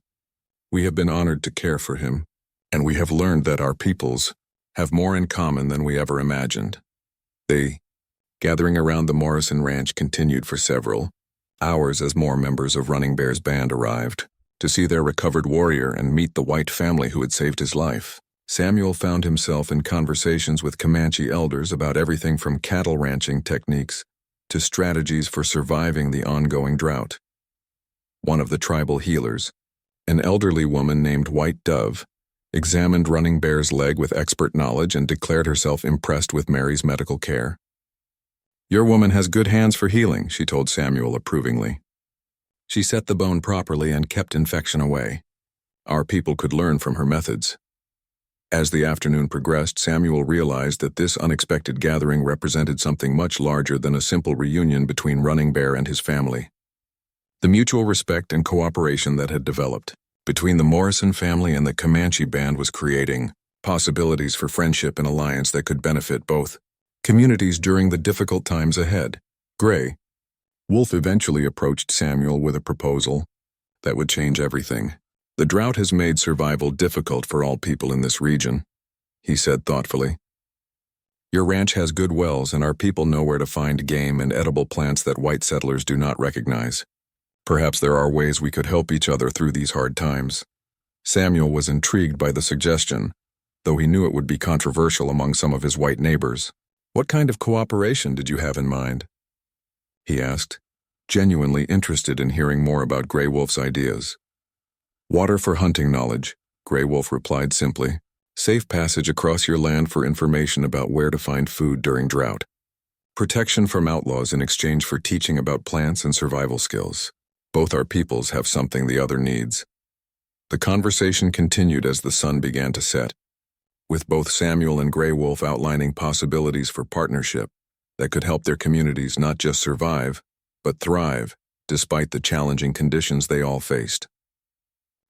"We have been honored to care for him, and we have learned that our peoples have more in common than we ever imagined." The gathering around the Morrison Ranch continued for several hours as more members of Running Bear's band arrived to see their recovered warrior and meet the white family who had saved his life. Samuel found himself in conversations with Comanche elders about everything from cattle ranching techniques to strategies for surviving the ongoing drought. One of the tribal healers, an elderly woman named White Dove, examined Running Bear's leg with expert knowledge and declared herself impressed with Mary's medical care. "Your woman has good hands for healing," she told Samuel approvingly. "She set the bone properly and kept infection away. Our people could learn from her methods." As the afternoon progressed, Samuel realized that this unexpected gathering represented something much larger than a simple reunion between Running Bear and his family. The mutual respect and cooperation that had developed between the Morrison family and the Comanche band was creating possibilities for friendship and alliance that could benefit both communities during the difficult times ahead. Grey Wolf eventually approached Samuel with a proposal that would change everything. "The drought has made survival difficult for all people in this region," he said thoughtfully. "Your ranch has good wells, and our people know where to find game and edible plants that white settlers do not recognize. Perhaps there are ways we could help each other through these hard times." Samuel was intrigued by the suggestion, though he knew it would be controversial among some of his white neighbors. "What kind of cooperation did you have in mind?" he asked, genuinely interested in hearing more about Grey Wolf's ideas. "Water for hunting knowledge," Grey Wolf replied simply. "Safe passage across your land for information about where to find food during drought. Protection from outlaws in exchange for teaching about plants and survival skills. Both our peoples have something the other needs." The conversation continued as the sun began to set, with both Samuel and Grey Wolf outlining possibilities for partnership that could help their communities not just survive, but thrive, despite the challenging conditions they all faced.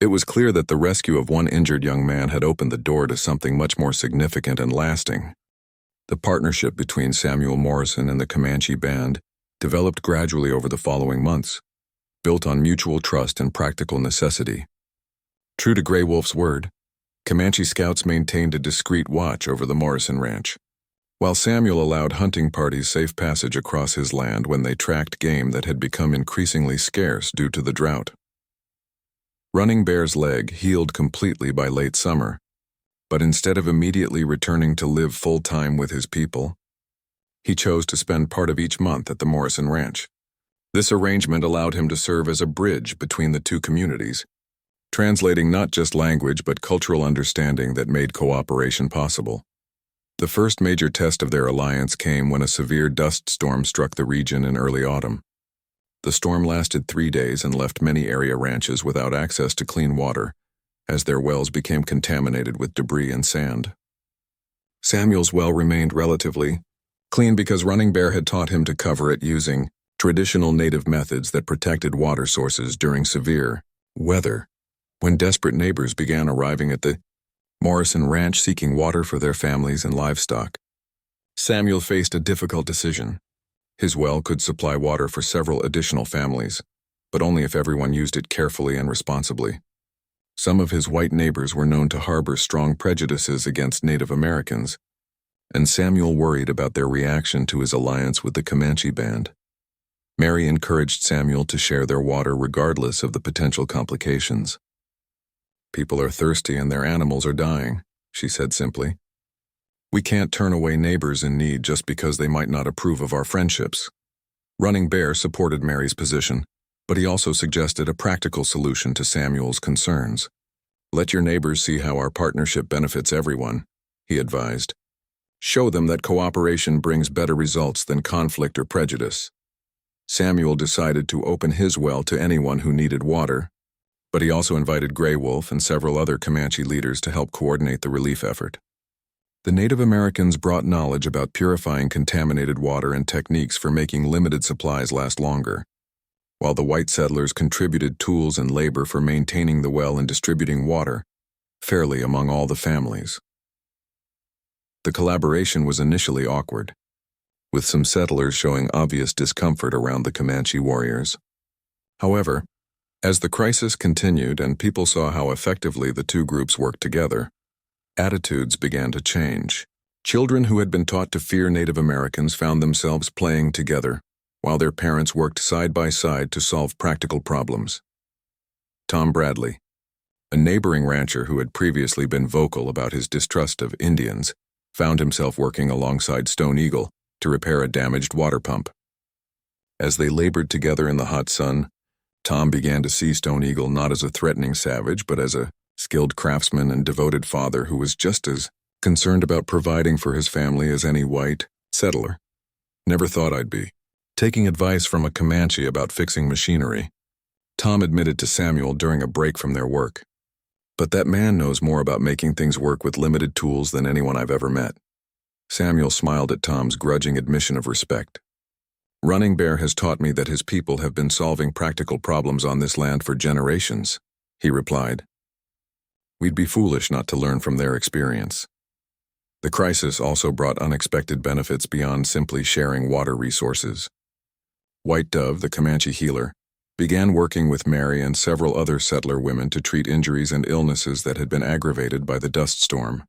It was clear that the rescue of one injured young man had opened the door to something much more significant and lasting. The partnership between Samuel Morrison and the Comanche band developed gradually over the following months, built on mutual trust and practical necessity. True to Grey Wolf's word, Comanche scouts maintained a discreet watch over the Morrison Ranch, while Samuel allowed hunting parties safe passage across his land when they tracked game that had become increasingly scarce due to the drought. Running Bear's leg healed completely by late summer, but instead of immediately returning to live full-time with his people, he chose to spend part of each month at the Morrison Ranch. This arrangement allowed him to serve as a bridge between the two communities, translating not just language but cultural understanding that made cooperation possible. The first major test of their alliance came when a severe dust storm struck the region in early autumn. The storm lasted 3 days and left many area ranches without access to clean water, as their wells became contaminated with debris and sand. Samuel's well remained relatively clean because Running Bear had taught him to cover it using traditional native methods that protected water sources during severe weather. When desperate neighbors began arriving at the Morrison Ranch seeking water for their families and livestock, Samuel faced a difficult decision. His well could supply water for several additional families, but only if everyone used it carefully and responsibly. Some of his white neighbors were known to harbor strong prejudices against Native Americans, and Samuel worried about their reaction to his alliance with the Comanche band. Mary encouraged Samuel to share their water regardless of the potential complications. "People are thirsty and their animals are dying," she said simply. "We can't turn away neighbors in need just because they might not approve of our friendships." Running Bear supported Mary's position, but he also suggested a practical solution to Samuel's concerns. "Let your neighbors see how our partnership benefits everyone," he advised. Show them that cooperation brings better results than conflict or prejudice. Samuel decided to open his well to anyone who needed water, but he also invited Grey Wolf and several other Comanche leaders to help coordinate the relief effort. The Native Americans brought knowledge about purifying contaminated water and techniques for making limited supplies last longer, while the white settlers contributed tools and labor for maintaining the well and distributing water fairly among all the families. The collaboration was initially awkward, with some settlers showing obvious discomfort around the Comanche warriors. However, as the crisis continued and people saw how effectively the two groups worked together, attitudes began to change. Children who had been taught to fear Native Americans found themselves playing together, while their parents worked side by side to solve practical problems. Tom Bradley, a neighboring rancher who had previously been vocal about his distrust of Indians, found himself working alongside Stone Eagle to repair a damaged water pump. As they labored together in the hot sun, Tom began to see Stone Eagle not as a threatening savage, but as a skilled craftsman and devoted father who was just as concerned about providing for his family as any white settler. Never thought I'd be taking advice from a Comanche about fixing machinery, Tom admitted to Samuel during a break from their work. But that man knows more about making things work with limited tools than anyone I've ever met. Samuel smiled at Tom's grudging admission of respect. Running Bear has taught me that his people have been solving practical problems on this land for generations, he replied. We'd be foolish not to learn from their experience. The crisis also brought unexpected benefits beyond simply sharing water resources. White Dove, the Comanche healer, began working with Mary and several other settler women to treat injuries and illnesses that had been aggravated by the dust storm.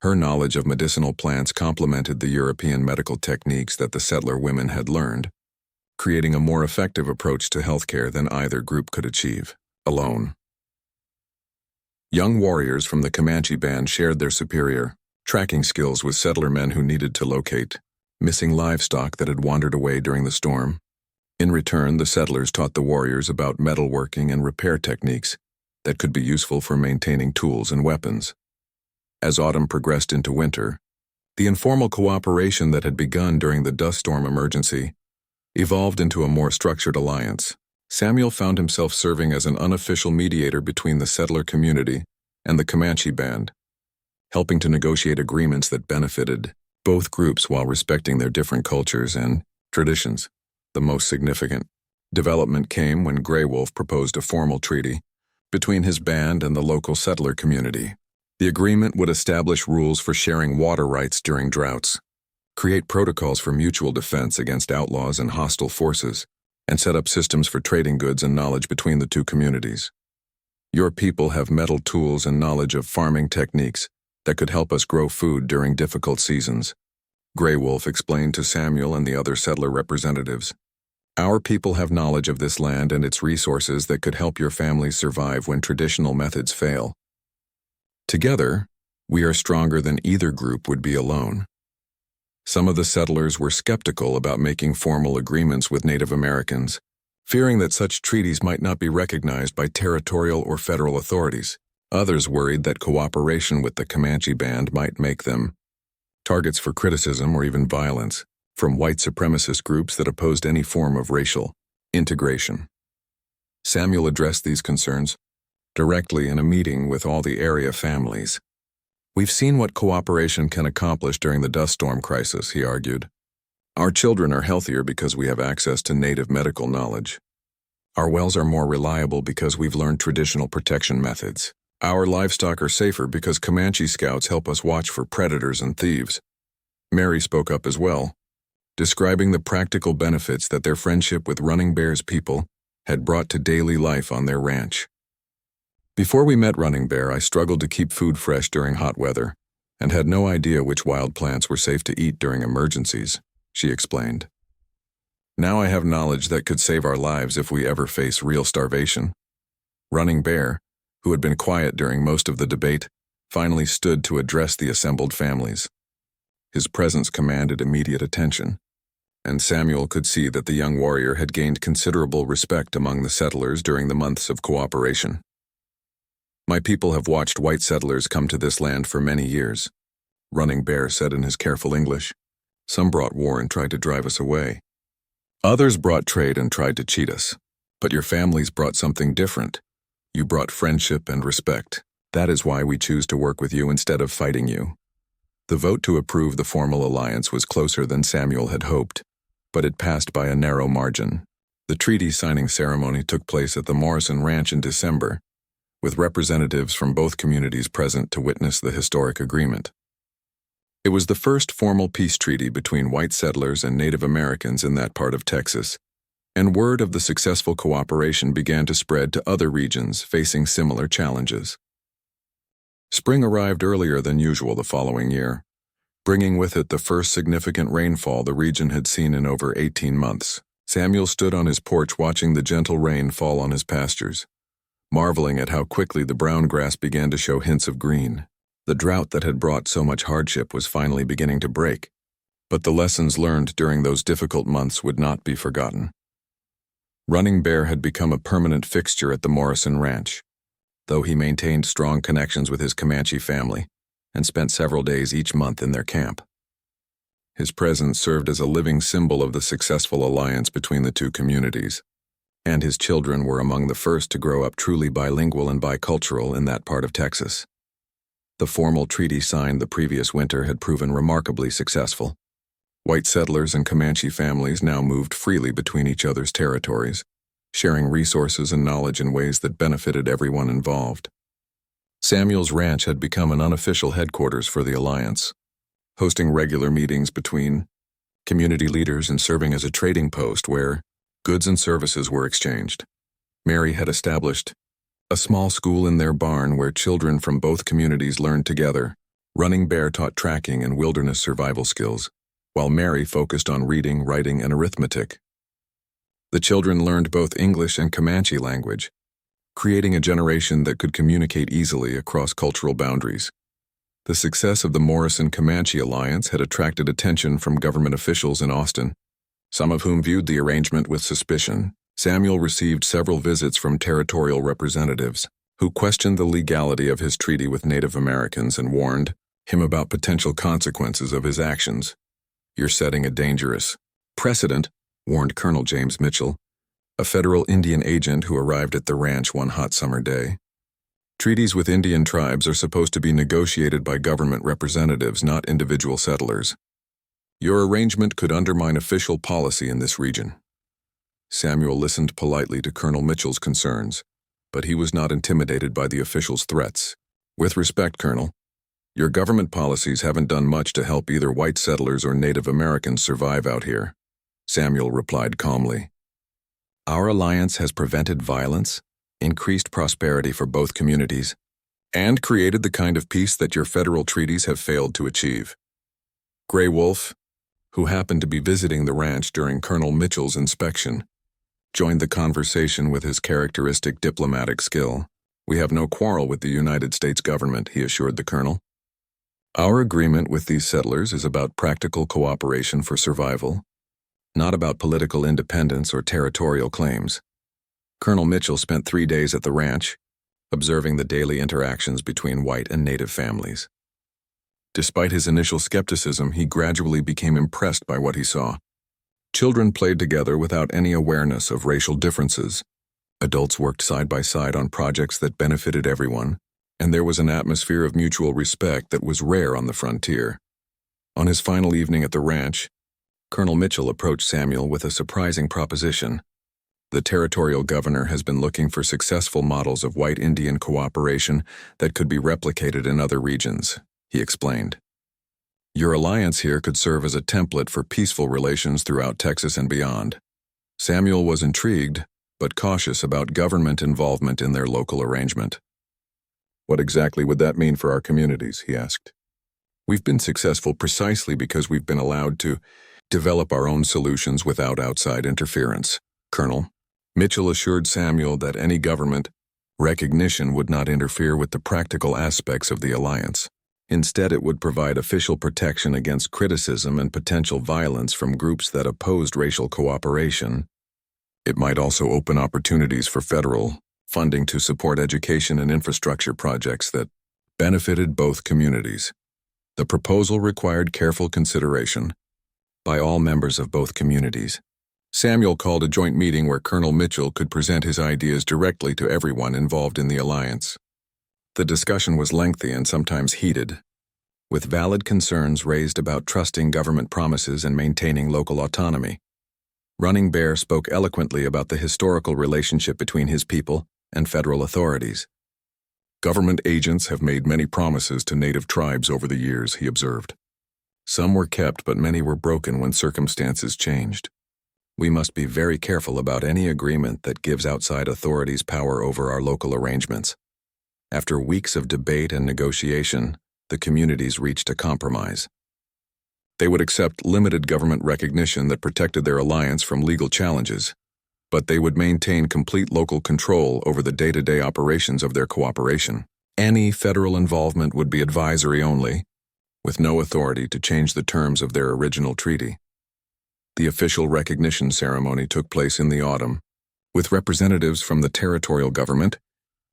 Her knowledge of medicinal plants complemented the European medical techniques that the settler women had learned, creating a more effective approach to healthcare than either group could achieve alone. Young warriors from the Comanche band shared their superior tracking skills with settler men who needed to locate missing livestock that had wandered away during the storm. In return, the settlers taught the warriors about metalworking and repair techniques that could be useful for maintaining tools and weapons. As autumn progressed into winter, the informal cooperation that had begun during the dust storm emergency evolved into a more structured alliance. Samuel found himself serving as an unofficial mediator between the settler community and the Comanche band, helping to negotiate agreements that benefited both groups while respecting their different cultures and traditions. The most significant development came when Grey Wolf proposed a formal treaty between his band and the local settler community. The agreement would establish rules for sharing water rights during droughts, create protocols for mutual defense against outlaws and hostile forces, and set up systems for trading goods and knowledge between the two communities. Your people have metal tools and knowledge of farming techniques that could help us grow food during difficult seasons, Grey Wolf explained to Samuel and the other settler representatives. Our people have knowledge of this land and its resources that could help your families survive when traditional methods fail. Together, we are stronger than either group would be alone. Some of the settlers were skeptical about making formal agreements with Native Americans, fearing that such treaties might not be recognized by territorial or federal authorities. Others worried that cooperation with the Comanche band might make them targets for criticism or even violence from white supremacist groups that opposed any form of racial integration. Samuel addressed these concerns directly in a meeting with all the area families. We've seen what cooperation can accomplish during the dust storm crisis, he argued. Our children are healthier because we have access to native medical knowledge. Our wells are more reliable because we've learned traditional protection methods. Our livestock are safer because Comanche scouts help us watch for predators and thieves. Mary spoke up as well, describing the practical benefits that their friendship with Running Bear's people had brought to daily life on their ranch. Before we met Running Bear, I struggled to keep food fresh during hot weather and had no idea which wild plants were safe to eat during emergencies, she explained. Now I have knowledge that could save our lives if we ever face real starvation. Running Bear, who had been quiet during most of the debate, finally stood to address the assembled families. His presence commanded immediate attention, and Samuel could see that the young warrior had gained considerable respect among the settlers during the months of cooperation. My people have watched white settlers come to this land for many years. Running Bear said in his careful English. Some brought war and tried to drive us away. Others brought trade and tried to cheat us. But your families brought something different. You brought friendship and respect. That is why we choose to work with you instead of fighting you. The vote to approve the formal alliance was closer than Samuel had hoped, but it passed by a narrow margin. The treaty signing ceremony took place at the Morrison Ranch in December, with representatives from both communities present to witness the historic agreement. It was the first formal peace treaty between white settlers and Native Americans in that part of Texas, and word of the successful cooperation began to spread to other regions facing similar challenges. Spring arrived earlier than usual the following year, bringing with it the first significant rainfall the region had seen in over 18 months. Samuel stood on his porch watching the gentle rain fall on his pastures, marveling at how quickly the brown grass began to show hints of green. The drought that had brought so much hardship was finally beginning to break, but the lessons learned during those difficult months would not be forgotten. Running Bear had become a permanent fixture at the Morrison Ranch, though he maintained strong connections with his Comanche family and spent several days each month in their camp. His presence served as a living symbol of the successful alliance between the two communities, and his children were among the first to grow up truly bilingual and bicultural in that part of Texas. The formal treaty signed the previous winter had proven remarkably successful. White settlers and Comanche families now moved freely between each other's territories, sharing resources and knowledge in ways that benefited everyone involved. Samuel's ranch had become an unofficial headquarters for the alliance, hosting regular meetings between community leaders and serving as a trading post where goods and services were exchanged. Mary had established a small school in their barn where children from both communities learned together. Running Bear taught tracking and wilderness survival skills, while Mary focused on reading, writing, and arithmetic. The children learned both English and Comanche language, creating a generation that could communicate easily across cultural boundaries. The success of the Morrison-Comanche alliance had attracted attention from government officials in Austin, some of whom viewed the arrangement with suspicion. Samuel received several visits from territorial representatives who questioned the legality of his treaty with Native Americans and warned him about potential consequences of his actions. "You're setting a dangerous precedent," warned Colonel James Mitchell, a federal Indian agent who arrived at the ranch one hot summer day. Treaties with Indian tribes are supposed to be negotiated by government representatives, not individual settlers. Your arrangement could undermine official policy in this region. Samuel listened politely to Colonel Mitchell's concerns, but he was not intimidated by the official's threats. "With respect, Colonel, your government policies haven't done much to help either white settlers or Native Americans survive out here," Samuel replied calmly. "Our alliance has prevented violence, increased prosperity for both communities, and created the kind of peace that your federal treaties have failed to achieve." Gray Wolf, who happened to be visiting the ranch during Colonel Mitchell's inspection, joined the conversation with his characteristic diplomatic skill. "We have no quarrel with the United States government," he assured the colonel. "Our agreement with these settlers is about practical cooperation for survival, not about political independence or territorial claims." Colonel Mitchell spent 3 days at the ranch, observing the daily interactions between white and Native families. Despite his initial skepticism, he gradually became impressed by what he saw. Children played together without any awareness of racial differences. Adults worked side by side on projects that benefited everyone, and there was an atmosphere of mutual respect that was rare on the frontier. On his final evening at the ranch, Colonel Mitchell approached Samuel with a surprising proposition. "The territorial governor has been looking for successful models of white Indian cooperation that could be replicated in other regions," he explained. "Your alliance here could serve as a template for peaceful relations throughout Texas and beyond." Samuel was intrigued, but cautious about government involvement in their local arrangement. "What exactly would that mean for our communities?" he asked. "We've been successful precisely because we've been allowed to develop our own solutions without outside interference, Colonel." Mitchell assured Samuel that any government recognition would not interfere with the practical aspects of the alliance. Instead, it would provide official protection against criticism and potential violence from groups that opposed racial cooperation. It might also open opportunities for federal funding to support education and infrastructure projects that benefited both communities. The proposal required careful consideration by all members of both communities. Samuel called a joint meeting where Colonel Mitchell could present his ideas directly to everyone involved in the alliance. The discussion was lengthy and sometimes heated, with valid concerns raised about trusting government promises and maintaining local autonomy. Running Bear spoke eloquently about the historical relationship between his people and federal authorities. Government agents have made many promises to native tribes over the years, he observed. Some were kept, but many were broken when circumstances changed. We must be very careful about any agreement that gives outside authorities power over our local arrangements. After weeks of debate and negotiation, the communities reached a compromise. They would accept limited government recognition that protected their alliance from legal challenges, but they would maintain complete local control over the day-to-day operations of their cooperation. Any federal involvement would be advisory only, with no authority to change the terms of their original treaty. The official recognition ceremony took place in the autumn, with representatives from the territorial government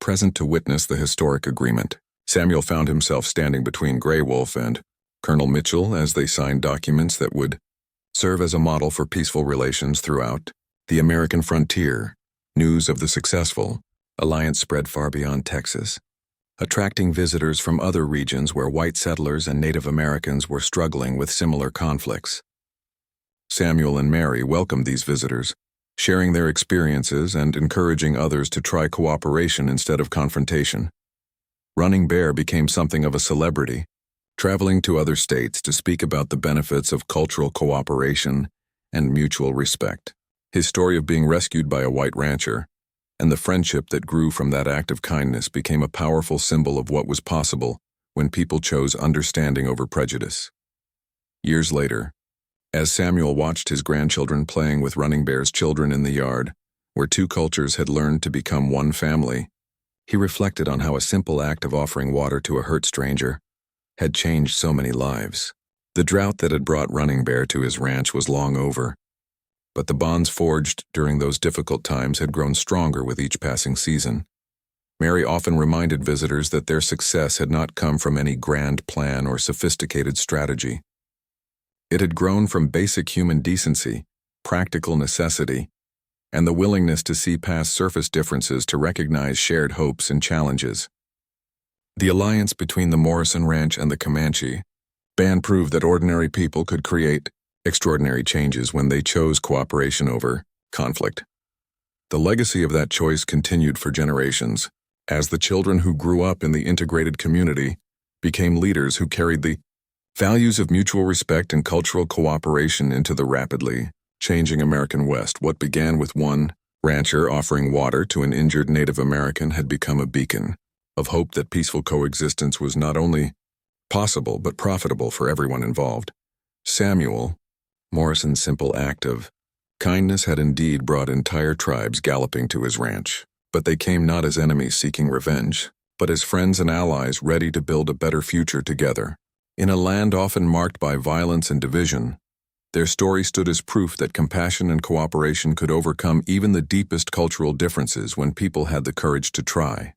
present to witness the historic agreement. Samuel found himself standing between Grey Wolf and Colonel Mitchell as they signed documents that would serve as a model for peaceful relations throughout the American frontier. News of the successful alliance spread far beyond Texas, attracting visitors from other regions where white settlers and Native Americans were struggling with similar conflicts. Samuel and Mary welcomed these visitors, sharing their experiences and encouraging others to try cooperation instead of confrontation. Running Bear became something of a celebrity, traveling to other states to speak about the benefits of cultural cooperation and mutual respect. His story of being rescued by a white rancher and the friendship that grew from that act of kindness became a powerful symbol of what was possible when people chose understanding over prejudice. Years later, as Samuel watched his grandchildren playing with Running Bear's children in the yard, where two cultures had learned to become one family, he reflected on how a simple act of offering water to a hurt stranger had changed so many lives. The drought that had brought Running Bear to his ranch was long over, but the bonds forged during those difficult times had grown stronger with each passing season. Mary often reminded visitors that their success had not come from any grand plan or sophisticated strategy. It had grown from basic human decency, practical necessity, and the willingness to see past surface differences to recognize shared hopes and challenges. The alliance between the Morrison Ranch and the Comanche band proved that ordinary people could create extraordinary changes when they chose cooperation over conflict. The legacy of that choice continued for generations, as the children who grew up in the integrated community became leaders who carried the values of mutual respect and cultural cooperation into the rapidly changing American West. What began with one rancher offering water to an injured Native American had become a beacon of hope that peaceful coexistence was not only possible but profitable for everyone involved. Samuel Morrison's simple act of kindness had indeed brought entire tribes galloping to his ranch, but they came not as enemies seeking revenge, but as friends and allies ready to build a better future together. In a land often marked by violence and division, their story stood as proof that compassion and cooperation could overcome even the deepest cultural differences when people had the courage to try.